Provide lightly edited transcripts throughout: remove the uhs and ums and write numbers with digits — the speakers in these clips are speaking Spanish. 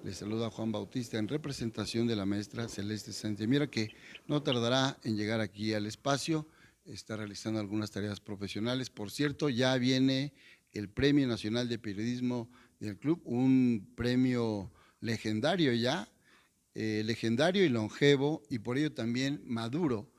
Le saluda Juan Bautista en representación de la maestra Celeste Sánchez. Mira que no tardará en llegar aquí al espacio, está realizando algunas tareas profesionales. Por cierto, ya viene el Premio Nacional de Periodismo del Club, un premio legendario ya, legendario y longevo, y por ello también maduro,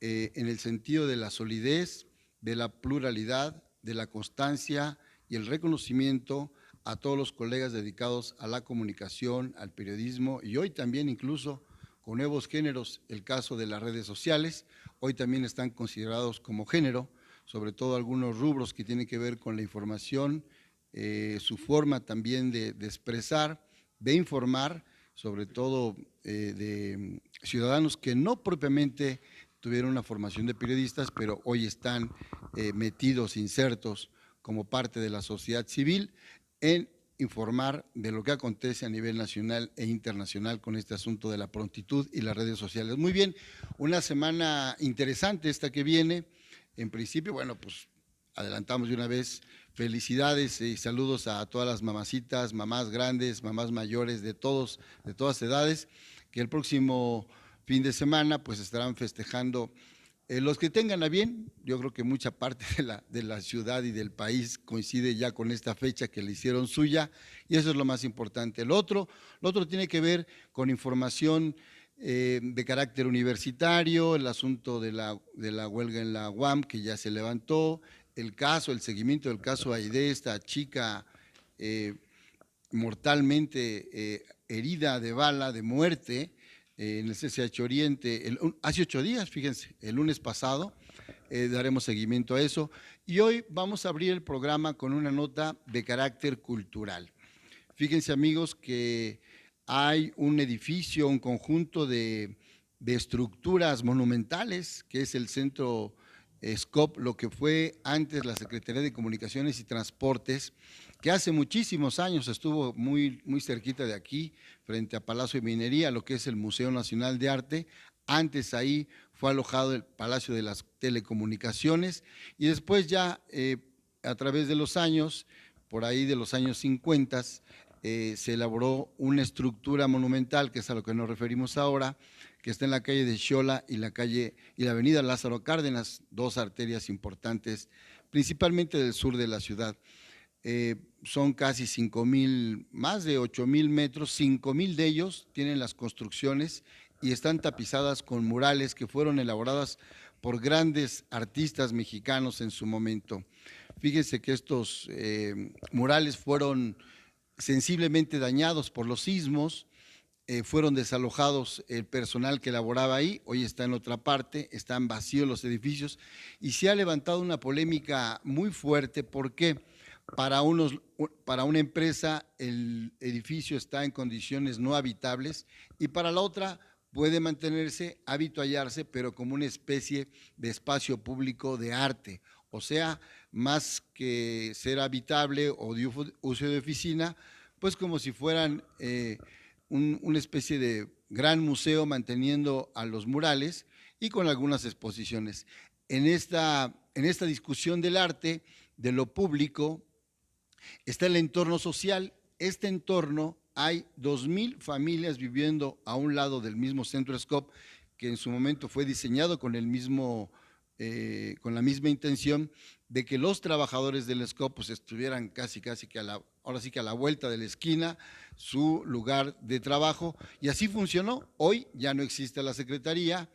en el sentido de la solidez, de la pluralidad, de la constancia y el reconocimiento a todos los colegas dedicados a la comunicación, al periodismo y hoy también incluso con nuevos géneros, el caso de las redes sociales, hoy también están considerados como género, sobre todo algunos rubros que tienen que ver con la información, su forma también de expresar, de informar, sobre todo de ciudadanos que no propiamente tuvieron una formación de periodistas, pero hoy están metidos, insertos como parte de la sociedad civil en informar de lo que acontece a nivel nacional e internacional con este asunto de la prontitud y las redes sociales. Muy bien, una semana interesante esta que viene. En principio, bueno, pues adelantamos de una vez felicidades y saludos a todas las mamacitas, mamás grandes, mamás mayores, de todas edades, que el próximo fin de semana pues estarán festejando. Los que tengan a bien, yo creo que mucha parte de la ciudad y del país coincide ya con esta fecha que le hicieron suya, y eso es lo más importante. Lo otro tiene que ver con información de carácter universitario, el asunto de la huelga en la UAM que ya se levantó, el seguimiento del caso Aide, esta chica mortalmente herida de bala, de muerte, en el CCH Oriente, hace 8 días, fíjense, el lunes pasado, daremos seguimiento a eso. Y hoy vamos a abrir el programa con una nota de carácter cultural. Fíjense, amigos, que hay un edificio, un conjunto de estructuras monumentales, que es el Centro SCOP, lo que fue antes la Secretaría de Comunicaciones y Transportes, que hace muchísimos años estuvo muy cerquita de aquí, frente a Palacio de Minería, lo que es el Museo Nacional de Arte. Antes ahí fue alojado el Palacio de las Telecomunicaciones y después ya a través de los años, por ahí de los años 50, se elaboró una estructura monumental, que es a lo que nos referimos ahora, que está en la calle de Xola y la avenida Lázaro Cárdenas, dos arterias importantes, principalmente del sur de la ciudad. Son casi 5,000, más de 8,000 metros, 5,000 de ellos tienen las construcciones y están tapizadas con murales que fueron elaboradas por grandes artistas mexicanos en su momento. Fíjense que estos murales fueron sensiblemente dañados por los sismos, fueron desalojados el personal que laboraba ahí, hoy está en otra parte, están vacíos los edificios y se ha levantado una polémica muy fuerte. ¿Por qué? Para una empresa el edificio está en condiciones no habitables y para la otra puede mantenerse, habituallarse, pero como una especie de espacio público de arte. O sea, más que ser habitable o de uso de oficina, pues como si fueran una especie de gran museo manteniendo a los murales y con algunas exposiciones. En esta discusión del arte, de lo público, está el entorno social. Este entorno, hay 2,000 familias viviendo a un lado del mismo Centro SCOP, que en su momento fue diseñado con con la misma intención de que los trabajadores del SCOP pues, estuvieran casi que ahora sí que a la vuelta de la esquina, su lugar de trabajo, y así funcionó. Hoy ya no existe la secretaría,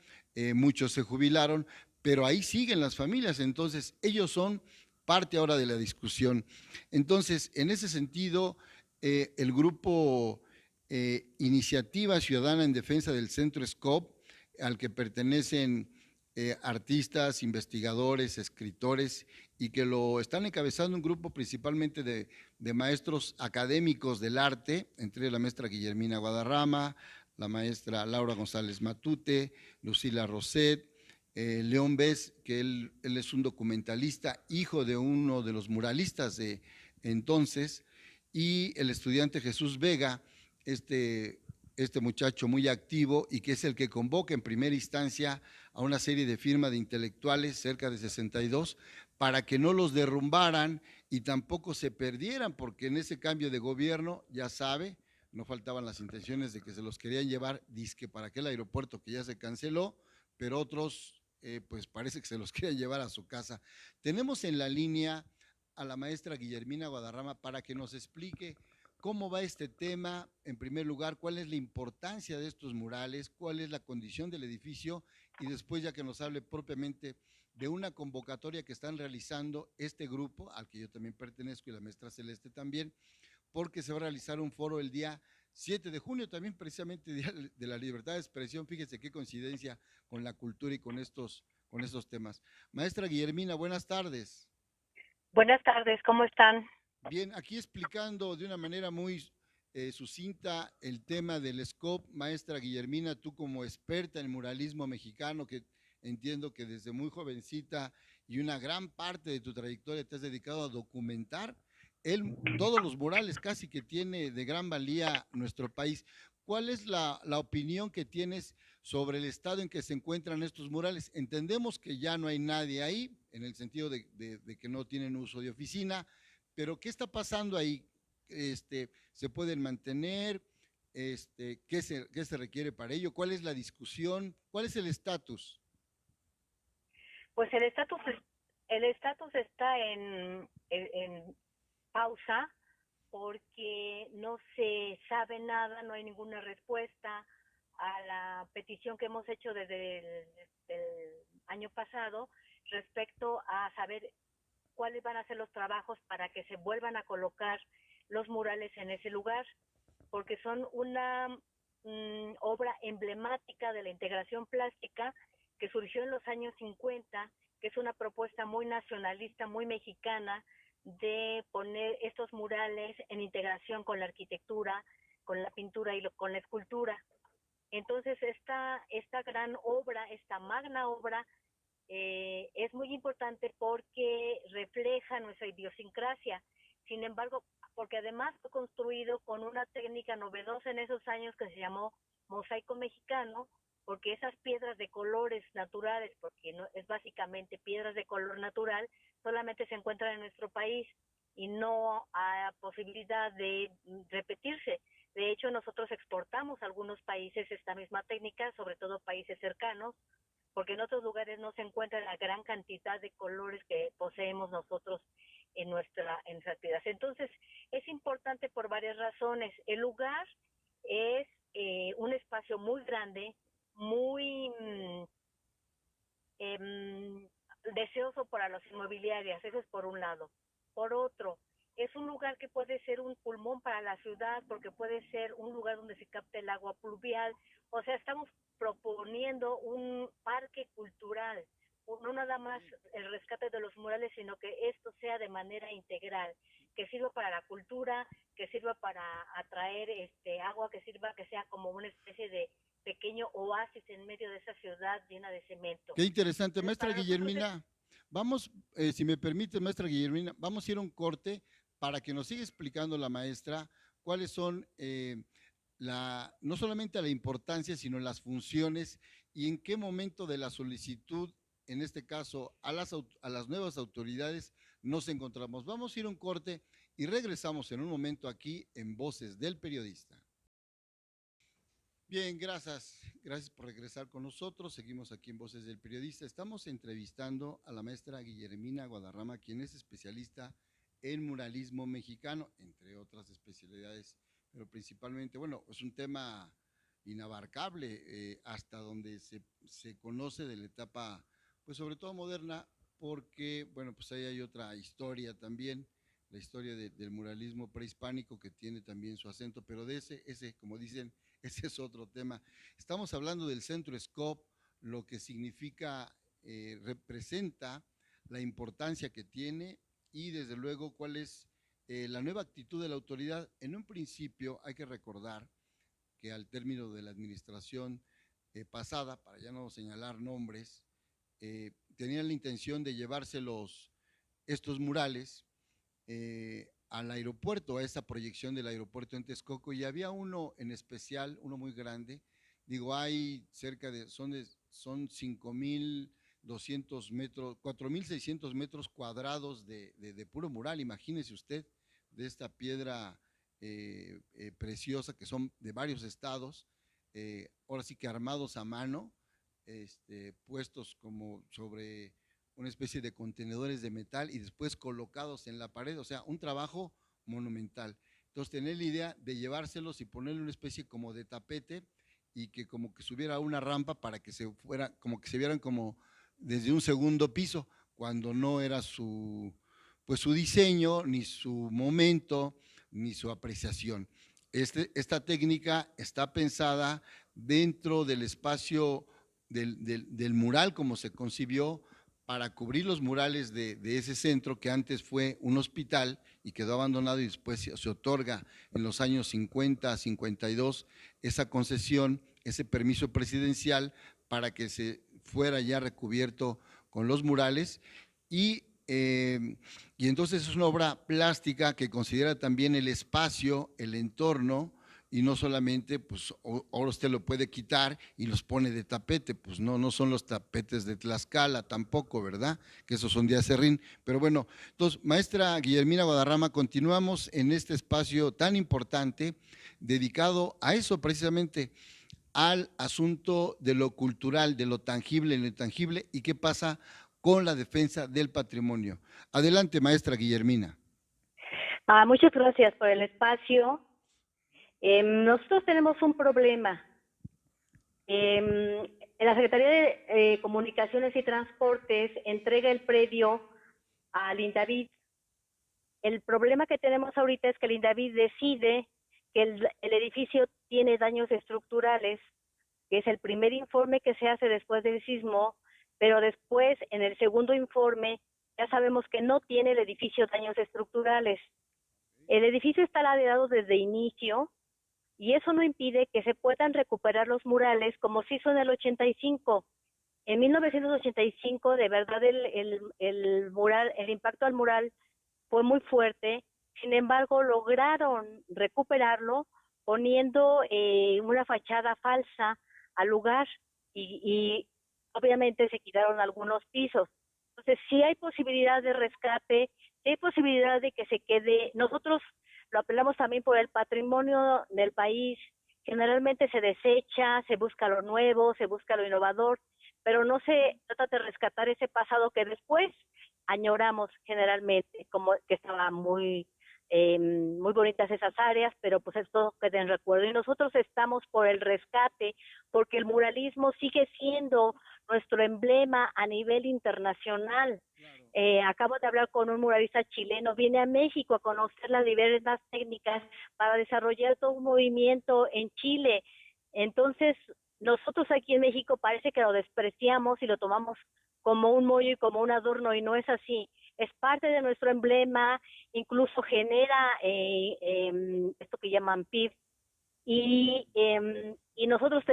muchos se jubilaron, pero ahí siguen las familias, entonces ellos son parte ahora de la discusión. Entonces, en ese sentido, el grupo Iniciativa Ciudadana en Defensa del Centro SCOP, al que pertenecen artistas, investigadores, escritores, y que lo están encabezando un grupo principalmente de maestros académicos del arte, entre la maestra Guillermina Guadarrama, la maestra Laura González Matute, Lucila Roset, León Bess, que él es un documentalista, hijo de uno de los muralistas de entonces, y el estudiante Jesús Vega, este muchacho muy activo y que es el que convoca en primera instancia a una serie de firma de intelectuales, cerca de 62, para que no los derrumbaran y tampoco se perdieran, porque en ese cambio de gobierno, ya sabe, no faltaban las intenciones de que se los querían llevar, dizque para aquel aeropuerto que ya se canceló, pero otros pues parece que se los quieren llevar a su casa. Tenemos en la línea a la maestra Guillermina Guadarrama para que nos explique cómo va este tema, en primer lugar, cuál es la importancia de estos murales, cuál es la condición del edificio y después ya que nos hable propiamente de una convocatoria que están realizando este grupo, al que yo también pertenezco y la maestra Celeste también, porque se va a realizar un foro el día 7 de junio, también precisamente Día de la Libertad de Expresión. Fíjese qué coincidencia con la cultura y con estos temas. Maestra Guillermina, buenas tardes. Buenas tardes, ¿cómo están? Bien, aquí explicando de una manera muy sucinta el tema del SCOP, maestra Guillermina, tú como experta en muralismo mexicano, que entiendo que desde muy jovencita y una gran parte de tu trayectoria te has dedicado a documentar todos los murales casi que tiene de gran valía nuestro país. ¿Cuál es la opinión que tienes sobre el estado en que se encuentran estos murales? Entendemos que ya no hay nadie ahí, en el sentido de que no tienen uso de oficina, pero ¿qué está pasando ahí? ¿Se pueden mantener? ¿Qué se requiere para ello? ¿Cuál es la discusión? ¿Cuál es el estatus? Pues el estatus está en pausa porque no se sabe nada, no hay ninguna respuesta a la petición que hemos hecho desde el año pasado respecto a saber cuáles van a ser los trabajos para que se vuelvan a colocar los murales en ese lugar, porque son una obra emblemática de la integración plástica que surgió en los años 50, que es una propuesta muy nacionalista, muy mexicana, de poner estos murales en integración con la arquitectura, con la pintura y con la escultura. Entonces, esta gran obra, esta magna obra, es muy importante porque refleja nuestra idiosincrasia. Sin embargo, porque además fue construido con una técnica novedosa en esos años que se llamó mosaico mexicano, porque esas piedras de colores naturales, porque no, es básicamente piedras de color natural, solamente se encuentran en nuestro país y no hay posibilidad de repetirse. De hecho, nosotros exportamos a algunos países esta misma técnica, sobre todo países cercanos, porque en otros lugares no se encuentra la gran cantidad de colores que poseemos nosotros en nuestras piedras. Entonces, es importante por varias razones. El lugar es un espacio muy grande, muy deseoso para las inmobiliarias, eso es por un lado. Por otro, es un lugar que puede ser un pulmón para la ciudad, porque puede ser un lugar donde se capte el agua pluvial. O sea, estamos proponiendo un parque cultural, no nada más el rescate de los murales, sino que esto sea de manera integral, que sirva para la cultura, que sirva para atraer agua, que sirva, que sea como una especie de pequeño oasis en medio de esa ciudad llena de cemento. Qué interesante, Entonces, maestra para nosotros Guillermina. Vamos, si me permite, maestra Guillermina, vamos a ir a un corte para que nos siga explicando la maestra cuáles son no solamente la importancia, sino las funciones y en qué momento de la solicitud, en este caso a las nuevas autoridades, nos encontramos. Vamos a ir a un corte y regresamos en un momento aquí en Voces del Periodista. Bien, gracias. Gracias por regresar con nosotros. Seguimos aquí en Voces del Periodista. Estamos entrevistando a la maestra Guillermina Guadarrama, quien es especialista en muralismo mexicano, entre otras especialidades, pero principalmente, bueno, es un tema inabarcable hasta donde se conoce de la etapa, pues sobre todo moderna, porque, bueno, pues ahí hay otra historia también, la historia del muralismo prehispánico que tiene también su acento, pero de ese, como dicen, ese es otro tema. Estamos hablando del Centro SCOP, lo que significa, representa la importancia que tiene y desde luego cuál es la nueva actitud de la autoridad. En un principio hay que recordar que al término de la administración pasada, para ya no señalar nombres, tenían la intención de llevarse estos murales al aeropuerto, a esa proyección del aeropuerto en Texcoco, y había uno en especial, uno muy grande, digo, hay cerca de, son 5,200 metros, 4,600 metros cuadrados de puro mural, imagínese usted, de esta piedra preciosa, que son de varios estados, ahora sí que armados a mano, puestos como sobre una especie de contenedores de metal y después colocados en la pared, o sea, un trabajo monumental. Entonces, tener la idea de llevárselos y ponerle una especie como de tapete y que como que subiera una rampa para que se fuera, como que se vieran como desde un segundo piso, cuando no era pues su diseño, ni su momento, ni su apreciación. Esta técnica está pensada dentro del espacio del mural como se concibió para cubrir los murales de ese centro que antes fue un hospital y quedó abandonado y después se otorga en los años 50 a 52 esa concesión, ese permiso presidencial para que se fuera ya recubierto con los murales y entonces es una obra plástica que considera también el espacio, el entorno, y no solamente, pues ahora usted lo puede quitar y los pone de tapete, pues no son los tapetes de Tlaxcala tampoco, ¿verdad? Que esos son de acerrín. Pero bueno, entonces, maestra Guillermina Guadarrama, continuamos en este espacio tan importante dedicado a eso precisamente, al asunto de lo cultural, de lo tangible, lo intangible y qué pasa con la defensa del patrimonio. Adelante, maestra Guillermina. Muchas gracias por el espacio. Nosotros tenemos un problema. En la Secretaría de Comunicaciones y Transportes entrega el predio al INDAVID. El problema que tenemos ahorita es que el INDAVID decide que el edificio tiene daños estructurales, que es el primer informe que se hace después del sismo, pero después, en el segundo informe, ya sabemos que no tiene el edificio daños estructurales. El edificio está ladeado desde inicio y eso no impide que se puedan recuperar los murales como se hizo en el 85. En 1985, de verdad, el impacto al mural fue muy fuerte. Sin embargo, lograron recuperarlo poniendo una fachada falsa al lugar y obviamente se quitaron algunos pisos. Entonces, sí hay posibilidad de rescate, sí hay posibilidad de que se quede. Nosotros lo apelamos también por el patrimonio del país. Generalmente se desecha, se busca lo nuevo, se busca lo innovador, pero no se trata de rescatar ese pasado que después añoramos generalmente, como que estaba muy bonitas esas áreas, pero pues esto queda en recuerdo. Y nosotros estamos por el rescate, porque el muralismo sigue siendo nuestro emblema a nivel internacional. Claro. Acabo de hablar con un muralista chileno, viene a México a conocer las diversas técnicas para desarrollar todo un movimiento en Chile. Entonces, nosotros aquí en México parece que lo despreciamos y lo tomamos como un mollo y como un adorno, y no es así. Es parte de nuestro emblema, incluso genera esto que llaman PIB, y nosotros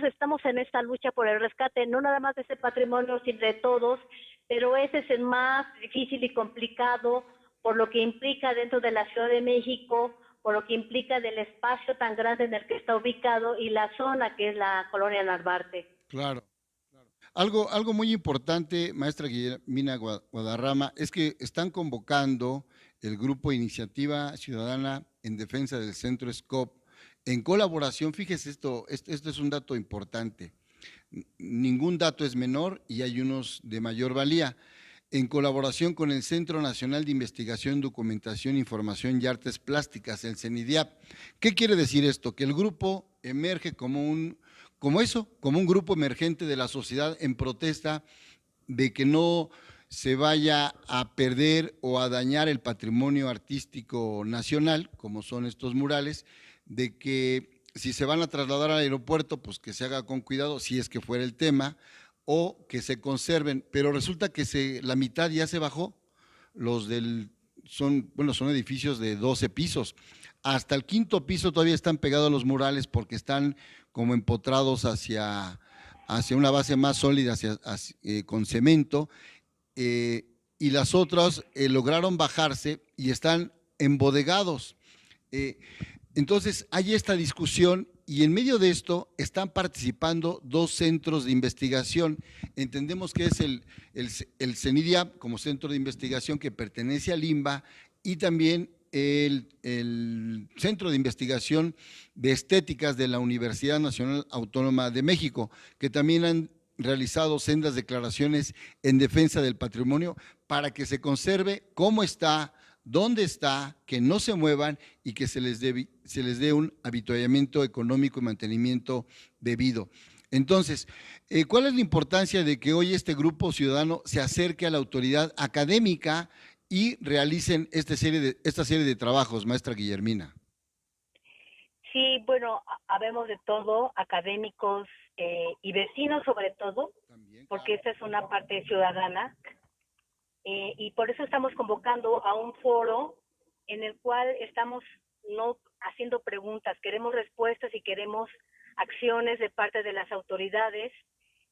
estamos en esta lucha por el rescate, no nada más de ese patrimonio, sino de todos, pero ese es el más difícil y complicado por lo que implica dentro de la Ciudad de México, por lo que implica del espacio tan grande en el que está ubicado y la zona que es la colonia Narvarte. Claro. Algo muy importante, maestra Guillermina Guadarrama, es que están convocando el grupo Iniciativa Ciudadana en Defensa del Centro SCOP en colaboración. Fíjese esto es un dato importante. Ningún dato es menor y hay unos de mayor valía. En colaboración con el Centro Nacional de Investigación, Documentación, Información y Artes Plásticas, el CENIDIAP. ¿Qué quiere decir esto? Que el grupo emerge como un grupo emergente de la sociedad en protesta de que no se vaya a perder o a dañar el patrimonio artístico nacional, como son estos murales, de que si se van a trasladar al aeropuerto, pues que se haga con cuidado, si es que fuera el tema, o que se conserven, pero resulta que la mitad ya se bajó, son edificios de 12 pisos, hasta el quinto piso todavía están pegados a los murales porque están como empotrados hacia una base más sólida, con cemento, y las otras lograron bajarse y están embodegados. Entonces hay esta discusión y en medio de esto están participando dos centros de investigación. Entendemos que es el CENIDIAP como centro de investigación que pertenece al INBA y también el Centro de Investigación de Estéticas de la Universidad Nacional Autónoma de México, que también han realizado sendas declaraciones en defensa del patrimonio para que se conserve cómo está, dónde está, que no se muevan y que se les dé un avituallamiento económico y mantenimiento debido. Entonces, ¿cuál es la importancia de que hoy este grupo ciudadano se acerque a la autoridad académica y realicen esta serie de trabajos, maestra Guillermina? Sí, bueno, habemos de todo, académicos y vecinos sobre todo, También, porque claro. esta es una parte ciudadana, y por eso estamos convocando a un foro en el cual estamos no haciendo preguntas, queremos respuestas y queremos acciones de parte de las autoridades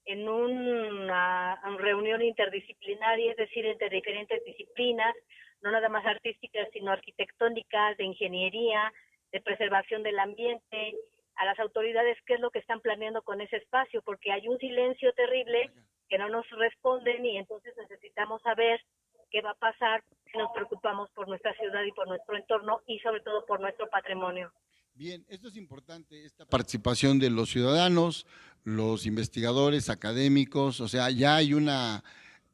en una reunión interdisciplinaria, es decir, entre diferentes disciplinas, no nada más artísticas, sino arquitectónicas, de ingeniería, de preservación del ambiente, a las autoridades qué es lo que están planeando con ese espacio, porque hay un silencio terrible que no nos responden y entonces necesitamos saber qué va a pasar si nos preocupamos por nuestra ciudad y por nuestro entorno y sobre todo por nuestro patrimonio. Bien, esto es importante, esta participación de los ciudadanos, los investigadores, académicos, o sea, ya hay una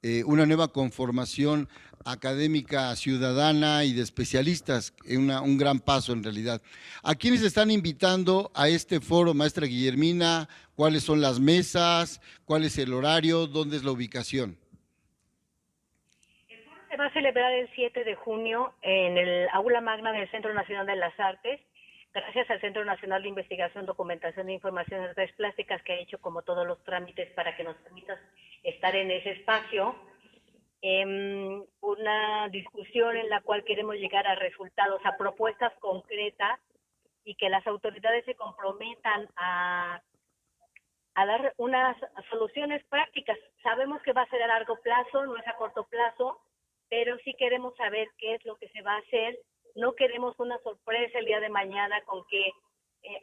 nueva conformación académica ciudadana y de especialistas, un gran paso en realidad. ¿A quiénes están invitando a este foro, maestra Guillermina? ¿Cuáles son las mesas? ¿Cuál es el horario? ¿Dónde es la ubicación? Se va a celebrar el 7 de junio en el Aula Magna del Centro Nacional de las Artes, gracias al Centro Nacional de Investigación, Documentación e Información de Artes Plásticas, que ha hecho como todos los trámites para que nos permita estar en ese espacio. Una discusión en la cual queremos llegar a resultados, a propuestas concretas y que las autoridades se comprometan a dar unas soluciones prácticas. Sabemos que va a ser a largo plazo, no es a corto plazo, pero sí queremos saber qué es lo que se va a hacer. No queremos una sorpresa el día de mañana con que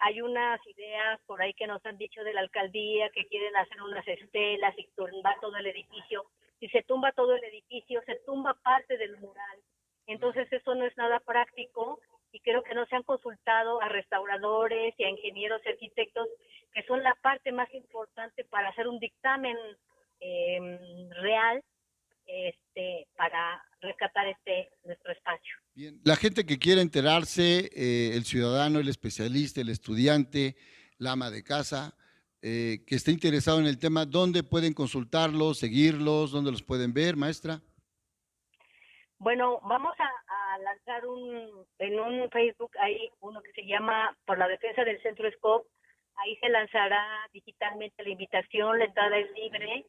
hay unas ideas por ahí que nos han dicho de la alcaldía que quieren hacer unas estelas y tumbar todo el edificio. Si se tumba todo el edificio, se tumba parte del mural. Entonces eso no es nada práctico y creo que no se han consultado a restauradores y a ingenieros y arquitectos, que son la parte más importante para hacer un dictamen real para rescatar nuestro espacio. Bien, la gente que quiera enterarse, el ciudadano, el especialista, el estudiante, la ama de casa, que esté interesado en el tema, ¿dónde pueden consultarlos, seguirlos, dónde los pueden ver, maestra? Bueno, vamos a lanzar en un Facebook, hay uno que se llama Por la Defensa del Centro Scope, ahí se lanzará digitalmente la invitación, la entrada es libre,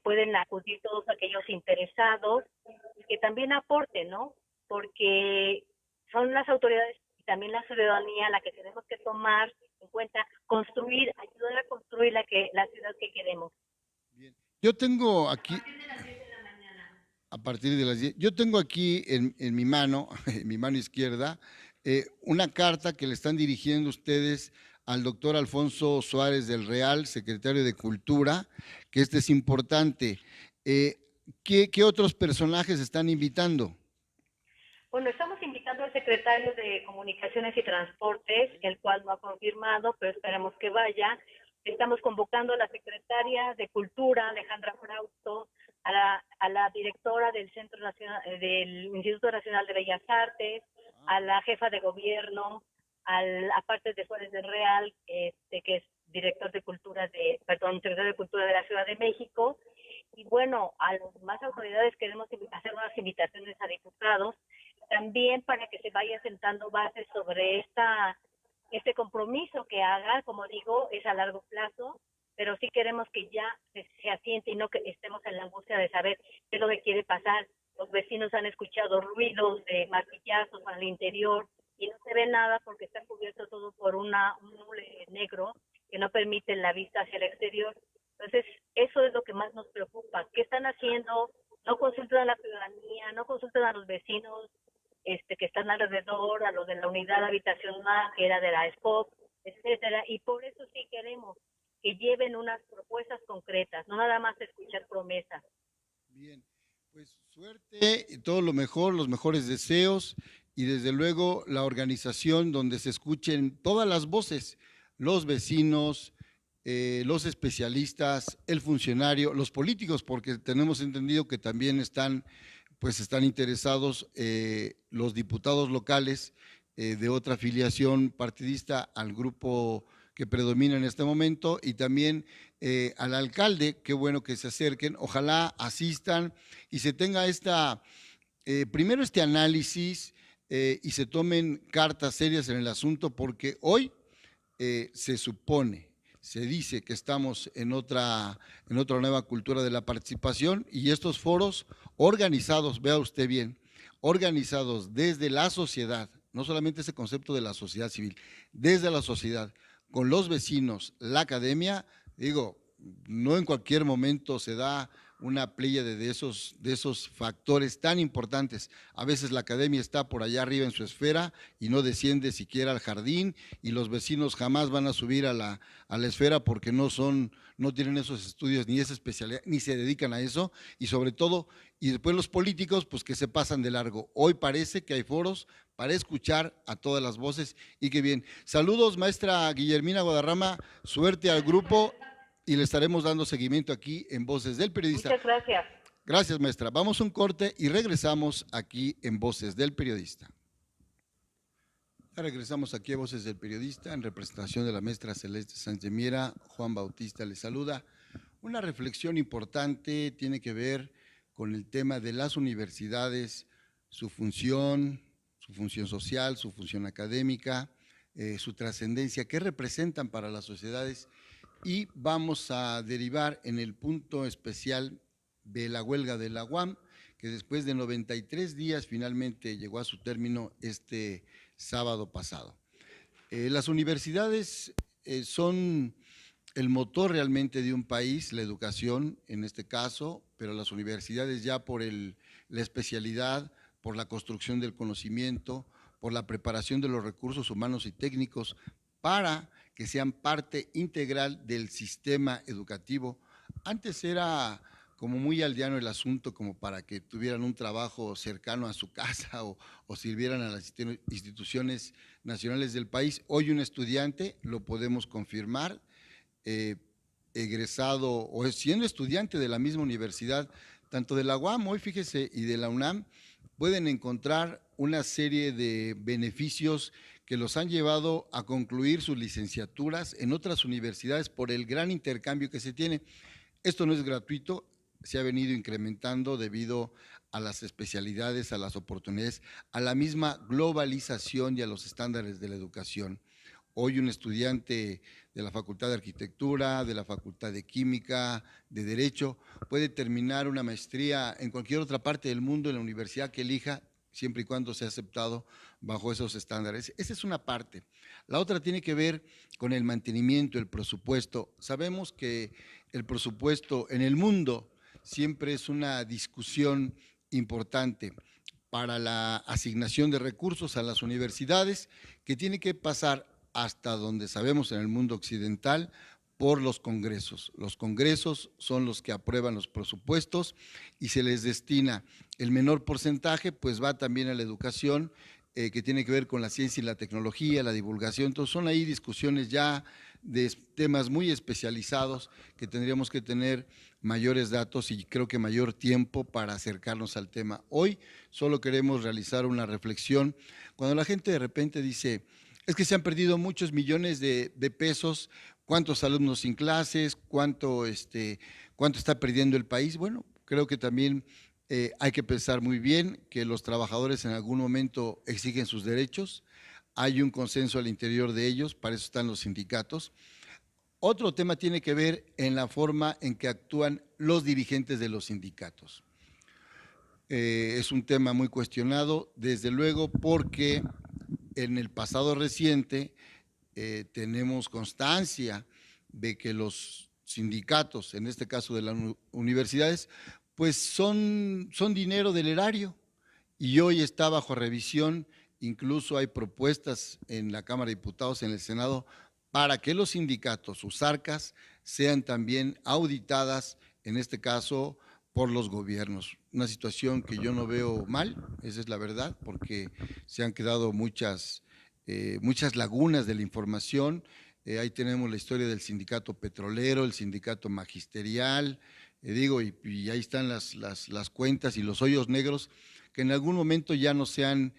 pueden acudir todos aquellos interesados y que también aporten, ¿no? Porque son las autoridades y también la ciudadanía la que tenemos que tomar en cuenta, construir, ayudar a construir la ciudad que queremos. Bien. Yo tengo aquí, a partir de las 10, yo tengo aquí en mi mano, en mi mano izquierda, una carta que le están dirigiendo ustedes al doctor Alfonso Suárez del Real, secretario de Cultura, que este es importante. ¿Qué otros personajes están invitando? Bueno, estamos invitando al secretario de Comunicaciones y Transportes, el cual no ha confirmado, pero esperamos que vaya. Estamos convocando a la secretaria de Cultura, Alejandra Frausto, a la directora del Centro Nacional, del Instituto Nacional de Bellas Artes, a la jefa de gobierno, aparte de Suárez del Real, que es director de Cultura secretario de Cultura de la Ciudad de México. Y bueno, a las demás autoridades queremos hacer unas invitaciones a diputados, también para que se vaya sentando bases sobre este compromiso que haga, como digo, es a largo plazo, pero sí queremos que ya se asiente y no que estemos en la angustia de saber qué es lo que quiere pasar. Los vecinos han escuchado ruidos de martillazos al interior y no se ve nada porque está cubierto todo por un nube negro que no permite la vista hacia el exterior. Entonces, eso es lo que más nos preocupa. ¿Qué están haciendo? No consultan a la ciudadanía, no consultan a los vecinos que están alrededor, a los de la unidad habitacional, que era de la SCOP, etcétera. Y por eso sí queremos que lleven unas propuestas concretas, no nada más escuchar promesas. Bien, pues suerte, todo lo mejor, los mejores deseos y desde luego la organización donde se escuchen todas las voces, los vecinos, los especialistas, el funcionario, los políticos, porque tenemos entendido que también están interesados los diputados locales de otra afiliación partidista al grupo que predomina en este momento, y también al alcalde. Qué bueno que se acerquen, ojalá asistan y se tenga primero este análisis y se tomen cartas serias en el asunto, porque hoy se supone, se dice que estamos en otra nueva cultura de la participación, y estos foros organizados, vea usted bien, organizados desde la sociedad, no solamente ese concepto de la sociedad civil, desde la sociedad, con los vecinos, la academia, digo, no en cualquier momento se da una pléyade de esos factores tan importantes. A veces la academia está por allá arriba en su esfera y no desciende siquiera al jardín, y los vecinos jamás van a subir a la esfera porque no tienen esos estudios ni esa especialidad, ni se dedican a eso, y sobre todo, y después los políticos, pues que se pasan de largo. Hoy parece que hay foros para escuchar a todas las voces, y qué bien. Saludos, maestra Guillermina Guadarrama, suerte al grupo, y le estaremos dando seguimiento aquí en Voces del Periodista. Muchas gracias. Gracias, maestra. Vamos a un corte y regresamos aquí en Voces del Periodista. Ya regresamos aquí a Voces del Periodista en representación de la maestra Celeste Sánchez Miera. Juan Bautista le saluda. Una reflexión importante tiene que ver con el tema de las universidades, su función social, su función académica, su trascendencia, qué representan para las sociedades, y vamos a derivar en el punto especial de la huelga de la UAM, que después de 93 días finalmente llegó a su término este sábado pasado. Las universidades son el motor realmente de un país, la educación en este caso, pero las universidades ya por la especialidad, por la construcción del conocimiento, por la preparación de los recursos humanos y técnicos para que sean parte integral del sistema educativo. Antes era como muy aldeano el asunto, como para que tuvieran un trabajo cercano a su casa o sirvieran a las instituciones nacionales del país. Hoy un estudiante, lo podemos confirmar, egresado o siendo estudiante de la misma universidad, tanto de la UAM, hoy fíjese, y de la UNAM, pueden encontrar una serie de beneficios que los han llevado a concluir sus licenciaturas en otras universidades por el gran intercambio que se tiene. Esto no es gratuito, se ha venido incrementando debido a las especialidades, a las oportunidades, a la misma globalización y a los estándares de la educación. Hoy un estudiante de la Facultad de Arquitectura, de la Facultad de Química, de Derecho, puede terminar una maestría en cualquier otra parte del mundo, en la universidad que elija, siempre y cuando sea aceptado bajo esos estándares. Esa es una parte. La otra tiene que ver con el mantenimiento, el presupuesto. Sabemos que el presupuesto en el mundo siempre es una discusión importante para la asignación de recursos a las universidades, que tiene que pasar hasta donde sabemos en el mundo occidental por los congresos. Los congresos son los que aprueban los presupuestos y se les destina el menor porcentaje, pues va también a la educación, que tiene que ver con la ciencia y la tecnología, la divulgación. Entonces son ahí discusiones ya de temas muy especializados que tendríamos que tener mayores datos y creo que mayor tiempo para acercarnos al tema. Hoy solo queremos realizar una reflexión. Cuando la gente de repente dice, es que se han perdido muchos millones de pesos, ¿cuántos alumnos sin clases? ¿Cuánto está perdiendo el país? Bueno, creo que también hay que pensar muy bien que los trabajadores en algún momento exigen sus derechos, hay un consenso al interior de ellos, para eso están los sindicatos. Otro tema tiene que ver en la forma en que actúan los dirigentes de los sindicatos. Es un tema muy cuestionado, desde luego, porque en el pasado reciente tenemos constancia de que los sindicatos, en este caso de las universidades, pues son dinero del erario, y hoy está bajo revisión. Incluso hay propuestas en la Cámara de Diputados, en el Senado, para que los sindicatos, sus arcas, sean también auditadas, en este caso por los gobiernos. Una situación que yo no veo mal, esa es la verdad, porque se han quedado muchas lagunas de la información. Ahí tenemos la historia del sindicato petrolero, el sindicato magisterial, y ahí están las cuentas y los hoyos negros que en algún momento ya no se han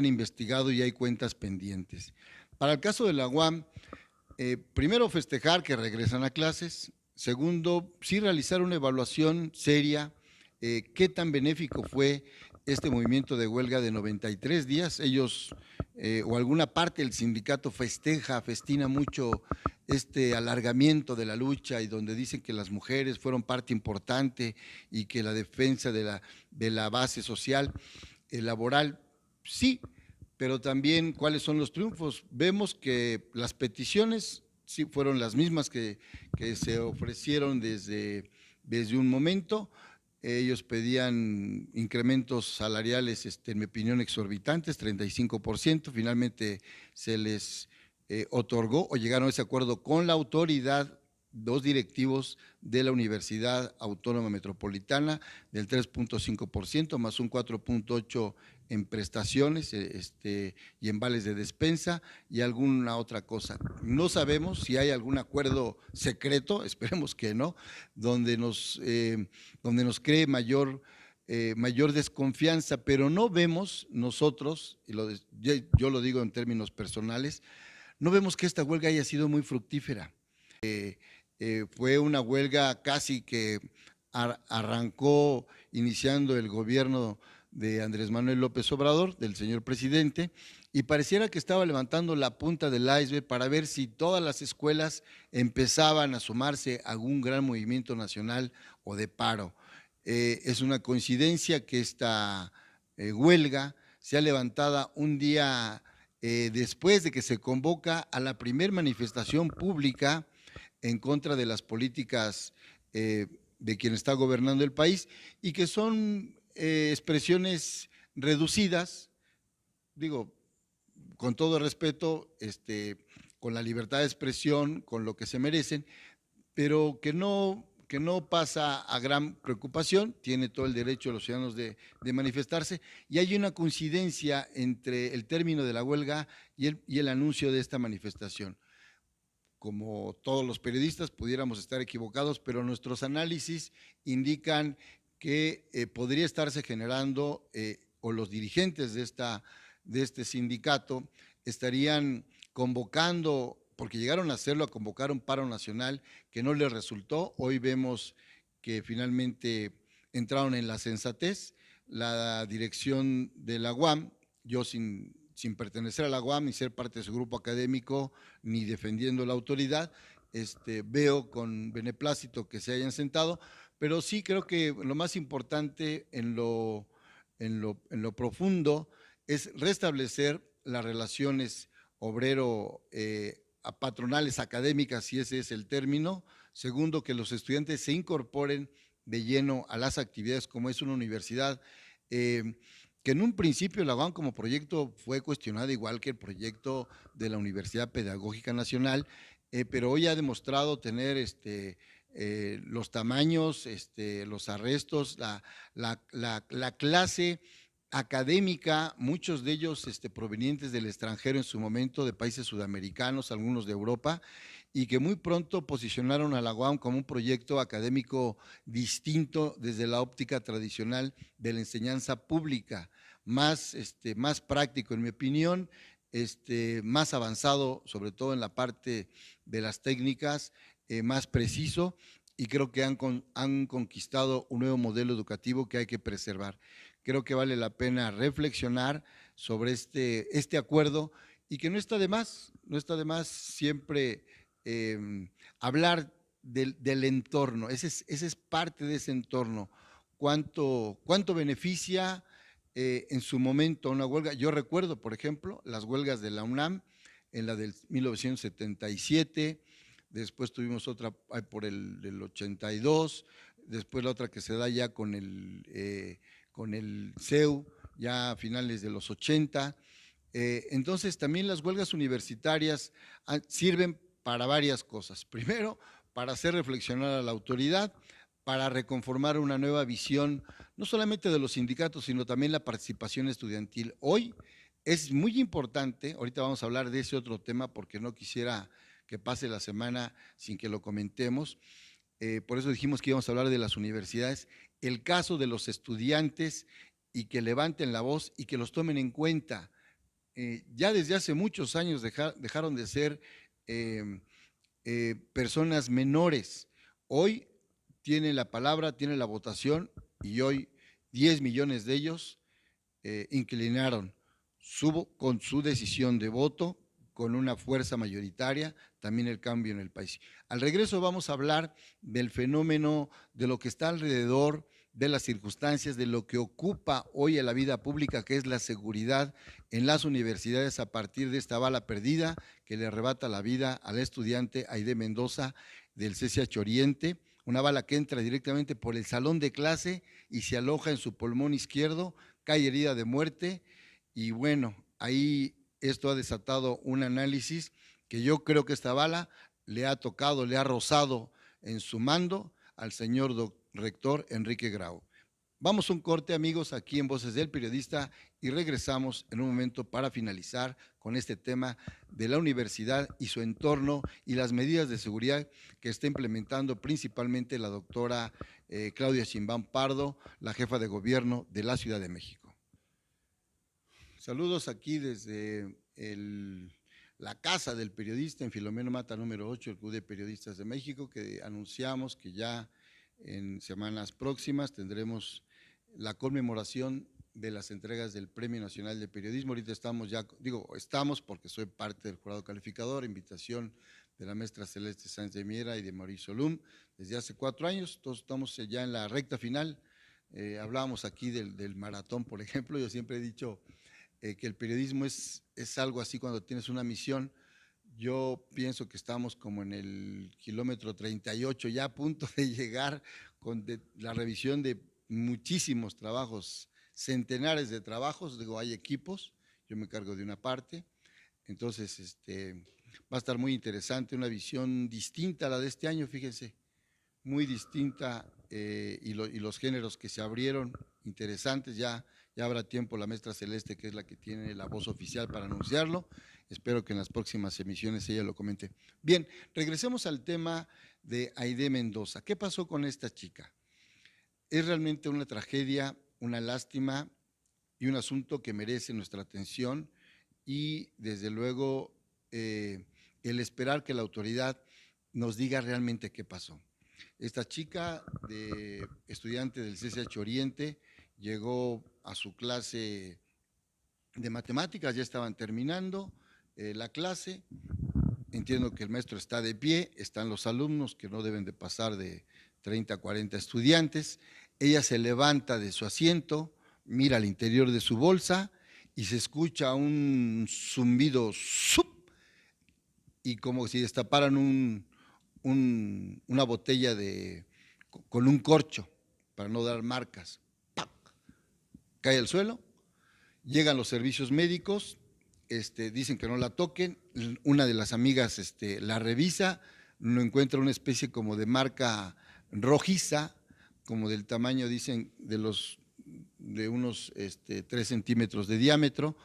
investigado y hay cuentas pendientes. Para el caso de la UAM, primero festejar que regresan a clases. Segundo, sí realizar una evaluación seria, qué tan benéfico fue este movimiento de huelga de 93 días. Ellos, o alguna parte del sindicato festina mucho este alargamiento de la lucha y donde dicen que las mujeres fueron parte importante y que la defensa de la base social, laboral, sí, pero también cuáles son los triunfos. Vemos que las peticiones sí fueron las mismas que se ofrecieron desde un momento. Ellos pedían incrementos salariales, en mi opinión, exorbitantes, 35%. Finalmente se les otorgó o llegaron a ese acuerdo con la autoridad, dos directivos de la Universidad Autónoma Metropolitana, del 3.5% más un 4.8% en prestaciones y en vales de despensa y alguna otra cosa. No sabemos si hay algún acuerdo secreto, esperemos que no, donde nos cree mayor desconfianza, pero no vemos nosotros, yo lo digo en términos personales, no vemos que esta huelga haya sido muy fructífera. Fue una huelga casi que arrancó iniciando el gobierno de Andrés Manuel López Obrador, del señor presidente, y pareciera que estaba levantando la punta del iceberg para ver si todas las escuelas empezaban a sumarse a algún gran movimiento nacional o de paro. Es una coincidencia que esta huelga sea levantada un día después de que se convoca a la primer manifestación pública en contra de las políticas de quien está gobernando el país y que son expresiones reducidas, digo, con todo respeto, con la libertad de expresión, con lo que se merecen, pero que no pasa a gran preocupación, tiene todo el derecho de los ciudadanos de manifestarse, y hay una coincidencia entre el término de la huelga y el anuncio de esta manifestación. Como todos los periodistas pudiéramos estar equivocados, pero nuestros análisis indican que podría estarse generando, o los dirigentes de este sindicato estarían convocando, porque llegaron a hacerlo, a convocar un paro nacional que no les resultó. Hoy vemos que finalmente entraron en la sensatez. La dirección de la UAM, yo sin pertenecer a la UAM ni ser parte de su grupo académico, ni defendiendo la autoridad, veo con beneplácito que se hayan sentado, pero sí creo que lo más importante en lo profundo es restablecer las relaciones obrero-patronales académicas, si ese es el término. Segundo, que los estudiantes se incorporen de lleno a las actividades como es una universidad, que en un principio la UAM como proyecto fue cuestionada igual que el proyecto de la Universidad Pedagógica Nacional, pero hoy ha demostrado tener los tamaños, los arrestos, la clase académica, muchos de ellos provenientes del extranjero en su momento, de países sudamericanos, algunos de Europa, y que muy pronto posicionaron a la UAM como un proyecto académico distinto desde la óptica tradicional de la enseñanza pública, más práctico, en mi opinión, más avanzado, sobre todo en la parte de las técnicas, más preciso, y creo que han conquistado un nuevo modelo educativo que hay que preservar. Creo que vale la pena reflexionar sobre este acuerdo y que no está de más siempre hablar del entorno. Ese es parte de ese entorno. ¿Cuánto beneficia en su momento una huelga? Yo recuerdo, por ejemplo, las huelgas de la UNAM, en la del 1977, después tuvimos otra por el 82, después la otra que se da ya con el CEU, ya a finales de los 80. Entonces, también las huelgas universitarias sirven para varias cosas. Primero, para hacer reflexionar a la autoridad, para reconformar una nueva visión, no solamente de los sindicatos, sino también la participación estudiantil. Hoy es muy importante, ahorita vamos a hablar de ese otro tema porque no quisiera que pase la semana sin que lo comentemos, por eso dijimos que íbamos a hablar de las universidades, el caso de los estudiantes y que levanten la voz y que los tomen en cuenta. Ya desde hace muchos años dejaron de ser personas menores. Hoy tienen la palabra, tienen la votación y hoy 10 millones de ellos inclinaron con su decisión de voto, con una fuerza mayoritaria, también el cambio en el país. Al regreso vamos a hablar del fenómeno, de lo que está alrededor, de las circunstancias, de lo que ocupa hoy en la vida pública, que es la seguridad en las universidades a partir de esta bala perdida que le arrebata la vida al estudiante Aide Mendoza del CCH Oriente, una bala que entra directamente por el salón de clase y se aloja en su pulmón izquierdo, cae herida de muerte y bueno, ahí esto ha desatado un análisis que yo creo que esta bala le ha tocado, le ha rozado en su mando al señor rector Enrique Grau. Vamos a un corte, amigos, aquí en Voces del Periodista y regresamos en un momento para finalizar con este tema de la universidad y su entorno y las medidas de seguridad que está implementando principalmente la doctora Claudia Sheinbaum Pardo, la jefa de gobierno de la Ciudad de México. Saludos aquí desde la Casa del Periodista en Filomeno Mata número 8, el Club de Periodistas de México, que anunciamos que ya en semanas próximas tendremos la conmemoración de las entregas del Premio Nacional de Periodismo. Ahorita estamos ya, estamos porque soy parte del jurado calificador, invitación de la maestra Celeste Sáenz de Miera y de Mauricio Lum, desde hace 4 años, todos estamos ya en la recta final. Hablábamos aquí del maratón, por ejemplo, yo siempre he dicho que el periodismo es algo así cuando tienes una misión. Yo pienso que estamos como en el kilómetro 38, ya a punto de llegar con la revisión de muchísimos trabajos, centenares de trabajos, hay equipos, yo me cargo de una parte, entonces va a estar muy interesante, una visión distinta a la de este año, fíjense, muy distinta y los géneros que se abrieron, interesantes, ya habrá tiempo la maestra Celeste, que es la que tiene la voz oficial para anunciarlo. Espero que en las próximas emisiones ella lo comente. Bien, regresemos al tema de Aide Mendoza. ¿Qué pasó con esta chica? Es realmente una tragedia, una lástima y un asunto que merece nuestra atención y desde luego el esperar que la autoridad nos diga realmente qué pasó. Esta chica, estudiante del CCH Oriente, llegó a su clase de matemáticas, ya estaban terminando la clase, entiendo que el maestro está de pie, están los alumnos que no deben de pasar de 30 a 40 estudiantes, ella se levanta de su asiento, mira al interior de su bolsa y se escucha un zumbido ¡sup! Y como si destaparan una botella con un corcho para no dar marcas. ¡Pac! Cae al suelo, llegan los servicios médicos, dicen que no la toquen, una de las amigas la revisa, no encuentra una especie como de marca rojiza, como del tamaño, dicen, de unos 3 centímetros de diámetro.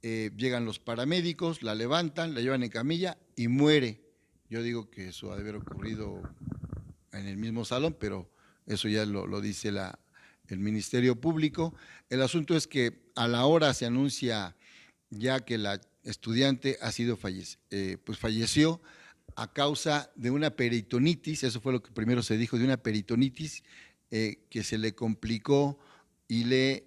Llegan los paramédicos, la levantan, la llevan en camilla y muere. Yo digo que eso ha de haber ocurrido en el mismo salón, pero eso ya lo dice el Ministerio Público. El asunto es que a la hora se anuncia ya que la estudiante ha sido falleció a causa de una peritonitis, eso fue lo que primero se dijo, de una peritonitis que se le complicó y le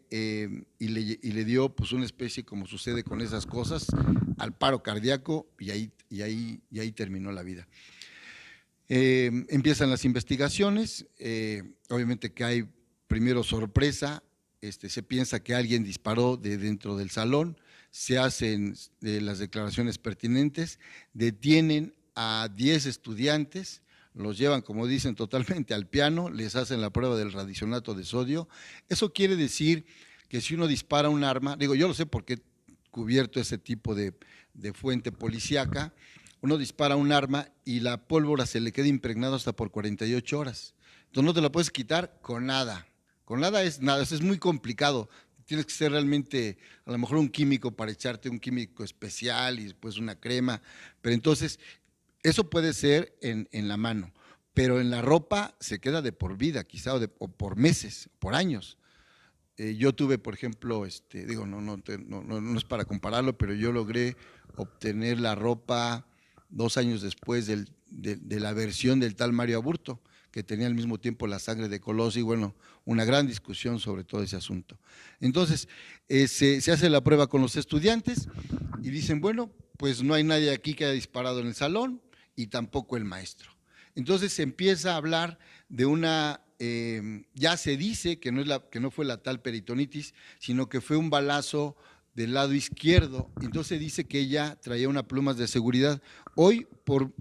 dio pues una especie, como sucede con esas cosas, al paro cardíaco y ahí terminó la vida. Empiezan las investigaciones, obviamente que hay primero sorpresa, se piensa que alguien disparó de dentro del salón, se hacen las declaraciones pertinentes, detienen a 10 estudiantes, los llevan, como dicen, totalmente al piano, les hacen la prueba del radicionato de sodio. Eso quiere decir que si uno dispara un arma, yo lo sé porque he cubierto ese tipo de fuente policíaca, uno dispara un arma y la pólvora se le queda impregnada hasta por 48 horas. Entonces no te la puedes quitar con nada. Con nada es nada, eso es muy complicado. Tienes que ser realmente, a lo mejor un químico para echarte un químico especial y después una crema. Pero entonces, eso puede ser en la mano, pero en la ropa se queda de por vida, quizá, o por meses, por años. Yo tuve, por ejemplo, digo, no es para compararlo, pero yo logré obtener la ropa 2 años después de la versión del tal Mario Aburto, que tenía al mismo tiempo la sangre de Colosio, y bueno, una gran discusión sobre todo ese asunto. Entonces, se hace la prueba con los estudiantes y dicen, bueno, pues no hay nadie aquí que haya disparado en el salón y tampoco el maestro. Entonces se empieza a hablar de una, ya se dice que no fue la tal peritonitis, sino que fue un balazo del lado izquierdo. Entonces dice que ella traía unas plumas de seguridad. Hoy por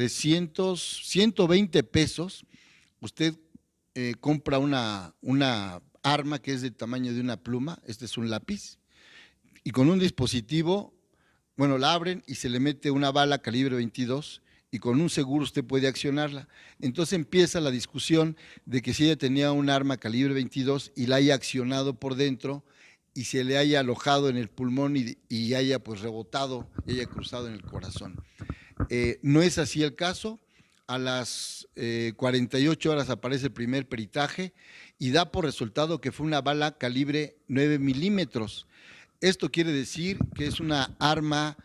120 pesos, usted compra una arma que es del tamaño de una pluma, este es un lápiz, y con un dispositivo, bueno, la abren y se le mete una bala calibre 22 y con un seguro usted puede accionarla. Entonces empieza la discusión de que si ella tenía un arma calibre 22 y la haya accionado por dentro y se le haya alojado en el pulmón y haya pues rebotado y haya cruzado en el corazón. No es así el caso. A las 48 horas aparece el primer peritaje y da por resultado que fue una bala calibre 9 milímetros. Esto quiere decir que es una arma,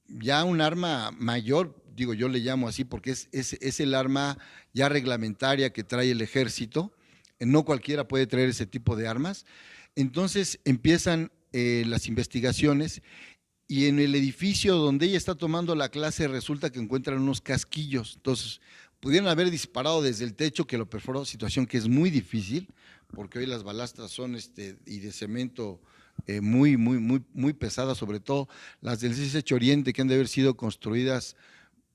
ya un arma mayor, digo, yo le llamo así porque es el arma ya reglamentaria que trae el ejército. No cualquiera puede traer ese tipo de armas. Entonces empiezan las investigaciones y en el edificio donde ella está tomando la clase resulta que encuentran unos casquillos. Entonces, pudieron haber disparado desde el techo que lo perforó, situación que es muy difícil, porque hoy las balastras son y de cemento muy pesadas, sobre todo las del CCH Oriente, que han de haber sido construidas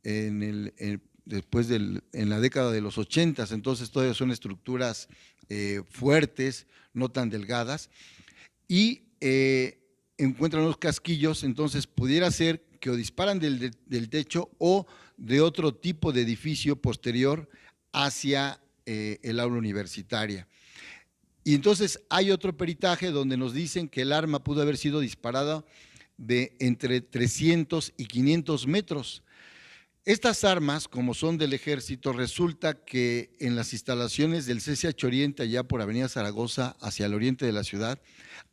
después en la década de los 80, entonces todavía son estructuras fuertes, no tan delgadas, y encuentran los casquillos, entonces pudiera ser que o disparan del techo o de otro tipo de edificio posterior hacia el aula universitaria. Y entonces hay otro peritaje donde nos dicen que el arma pudo haber sido disparada de entre 300 y 500 metros. Estas armas, como son del ejército, resulta que en las instalaciones del CCH Oriente, allá por Avenida Zaragoza, hacia el oriente de la ciudad,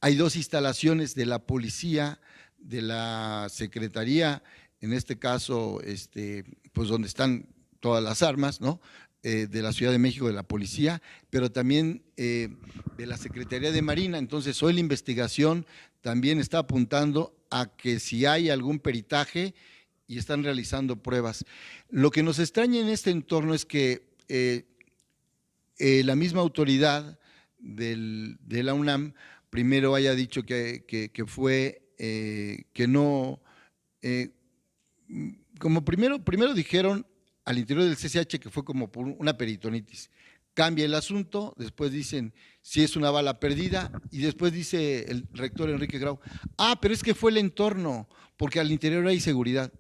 hay dos instalaciones de la policía, de la secretaría, en este caso, pues donde están todas las armas, ¿no? De la Ciudad de México, de la policía, pero también de la Secretaría de Marina. Entonces, hoy la investigación también está apuntando a que si hay algún peritaje y están realizando pruebas. Lo que nos extraña en este entorno es que la misma autoridad de la UNAM primero haya dicho que fue, que no, como primero dijeron al interior del CCH que fue como por una peritonitis. Cambia el asunto, después dicen si es una bala perdida y después dice el rector Enrique Grau, pero es que fue el entorno, porque al interior hay seguridad.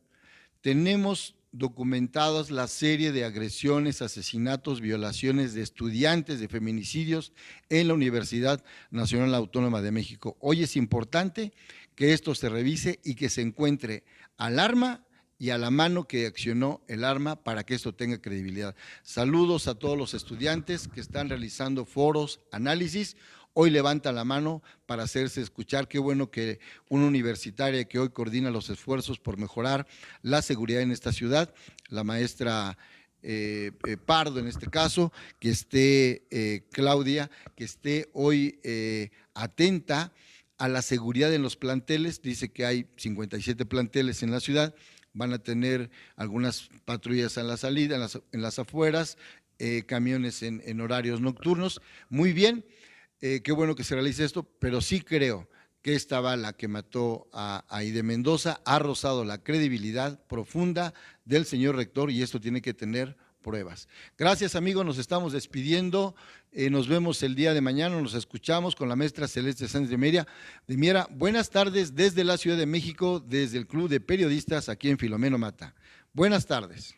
Tenemos documentados la serie de agresiones, asesinatos, violaciones de estudiantes, de feminicidios en la Universidad Nacional Autónoma de México. Hoy es importante que esto se revise y que se encuentre al arma y a la mano que accionó el arma para que esto tenga credibilidad. Saludos a todos los estudiantes que están realizando foros, análisis. Hoy levantan la mano para hacerse escuchar. Qué bueno que una universitaria que hoy coordina los esfuerzos por mejorar la seguridad en esta ciudad, la maestra Pardo en este caso, que esté Claudia, que esté hoy atenta a la seguridad en los planteles. Dice que hay 57 planteles en la ciudad, van a tener algunas patrullas en la salida, en las afueras, camiones en horarios nocturnos. Muy bien. Qué bueno que se realice esto, pero sí creo que esta bala que mató a Aide Mendoza ha rozado la credibilidad profunda del señor rector y esto tiene que tener pruebas. Gracias, amigos, nos estamos despidiendo. Nos vemos el día de mañana, nos escuchamos con la maestra Celeste Sánchez de Miera. Buenas tardes desde la Ciudad de México, desde el Club de Periodistas aquí en Filomeno Mata. Buenas tardes.